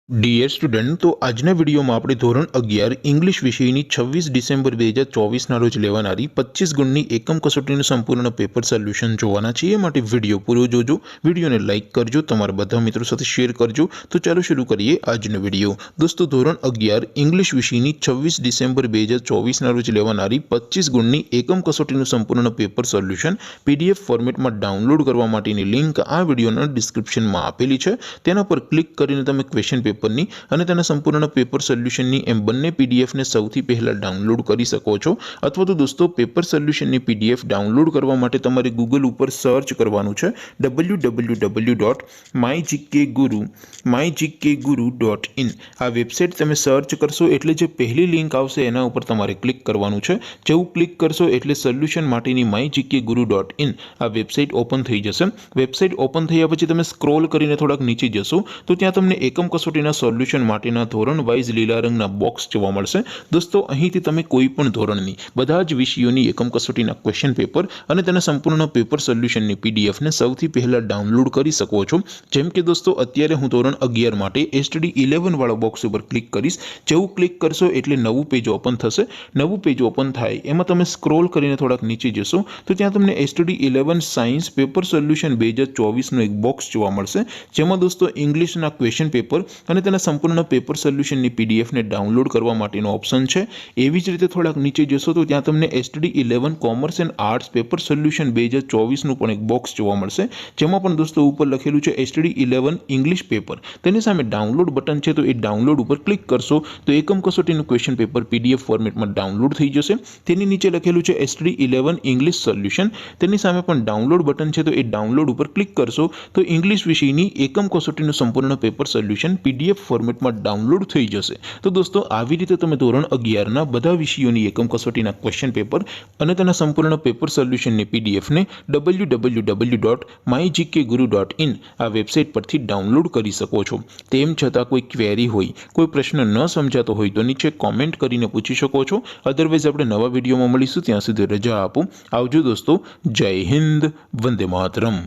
Dear student, તો આજના વિડીયોમાં આપણે ધોરણ 11 ઇંગ્લિશ વિષયની 26 ડિસેમ્બર 2024ના રોજ લેવાનારી 25 ગુણની એકમ કસોટીનું સંપૂર્ણ પેપર સોલ્યુશન જોવાના છીએ। માટે વિડીયો પૂરો જોજો, વિડીયોને લાઇક કરજો, તમારા બધા મિત્રો સાથે શેર કરજો। તો ચાલો શરૂ કરીએ આજનો વિડીયો। દોસ્તો, ધોરણ 11 ઇંગ્લિશ વિષયની 26 ડિસેમ્બર 2024ના રોજ લેવાનારી 25 ગુણની એકમ કસોટીનું સંપૂર્ણ પેપર સોલ્યુશન PDF ફોર્મેટમાં ડાઉનલોડ કરવા માટેની લિંક આ વિડીયોના ડિસ્ક્રિપ્શનમાં આપેલી છે। તેના પર ક્લિક કરીને તમે ક્વેશ્ચન પેપરની અને તેના સંપૂર્ણ પેપર સોલ્યુશનની એમ બંને પીડીએફને સૌથી પહેલા ડાઉનલોડ કરી શકો છો। અથવા તો દોસ્તો, પેપર સોલ્યુશનની પીડીએફ ડાઉનલોડ કરવા માટે તમારે ગૂગલ ઉપર સર્ચ કરવાનું છે www.mygkguru.in। આ વેબસાઇટ તમે સર્ચ કરશો એટલે જે પહેલી લિંક આવશે એના ઉપર તમારે ક્લિક કરવાનું છે। જેવું ક્લિક કરશો એટલે સોલ્યુશન માટેની mygkguru.in આ વેબસાઇટ ઓપન થઈ જશે। વેબસાઇટ ઓપન થયા પછી તમે સ્ક્રોલ કરીને થોડાક નીચે જશો તો ત્યાં તમને એકમ કસોટીના સોલ્યુશન માટેના ધોરણ વાઇઝ લીલા રંગના બોક્સ જોવા મળશે। દોસ્તો, અહીંથી તમે કોઈ પણ ધોરણની બધા જ વિષયોની એકમ કસોટીના ક્વેશ્ચન પેપર અને તેના સંપૂર્ણ પેપર સોલ્યુશનની પીડીએફને સૌથી પહેલા ડાઉનલોડ કરી શકો છો। જેમ કે દોસ્તો, અત્યારે હું ધોરણ 11 માટે STD 11 વાળા બોક્સ ઉપર ક્લિક કરીશ। જેવું ક્લિક કરશો એટલે નવું પેજ ઓપન થશે। નવું પેજ ઓપન થાય એમાં તમે સ્ક્રોલ કરીને થોડાક નીચે જશો તો ત્યાં તમને STD 11 સાયન્સ પેપર સોલ્યુશન 2024નું એક બોક્સ જોવા મળશે। જેમાં દોસ્તો ઇંગ્લિશના ક્વેશ્ચન પેપર અને તેના સંપૂર્ણ પેપર સોલ્યુશનની પીડીએફને ડાઉનલોડ કરવા માટેનો ઓપ્શન છે। એવી જ રીતે થોડાક નીચે જશો તો ત્યાં તમને STD 11 commerce and arts paper solution 2024નું પણ એક બોક્સ જોવા મળશે। જેમાં પણ દોસ્તો ઉપર લખેલું છે STD 11 ઇંગ્લિશ પેપર, તેની સામે ડાઉનલોડ બટન છે તો એ ડાઉનલોડ ઉપર ક્લિક કરશો તો એકમ કસોટીનું ક્વેશ્ચન પેપર PDF ફોર્મેટમાં ડાઉનલોડ થઈ જશે। તેની નીચે લખેલું છે STD 11 ઇંગ્લિશ સોલ્યુશન, તેની સામે પણ ડાઉનલોડ બટન છે તો એ ડાઉનલોડ ઉપર ક્લિક કરશો તો ઇંગ્લિશ વિષયની એકમ કસોટીનું સંપૂર્ણ પેપર સોલ્યુશન PDF ફોર્મેટમાં ડાઉનલોડ થઈ જશે। તો દોસ્તો, આવી રીતે તમે ધોરણ 11ના બધા વિષયોની એકમ કસોટીના ક્વેશ્ચન પેપર અને તેના સંપૂર્ણ પેપર સોલ્યુશનની પીડીએફને www.mygkguru.in આ વેબસાઇટ પરથી ડાઉનલોડ કરી શકો છો। તેમ છતાં કોઈ ક્વેરી હોય, કોઈ પ્રશ્ન ન સમજાતો હોય તો નીચે કોમેન્ટ કરીને પૂછી શકો છો। અધરવાઇઝ આપણે નવા વિડીયોમાં મળીશું, ત્યાં સુધી રજા આપો। આવજો દોસ્તો, જય હિન્દ, વંદે માતરમ।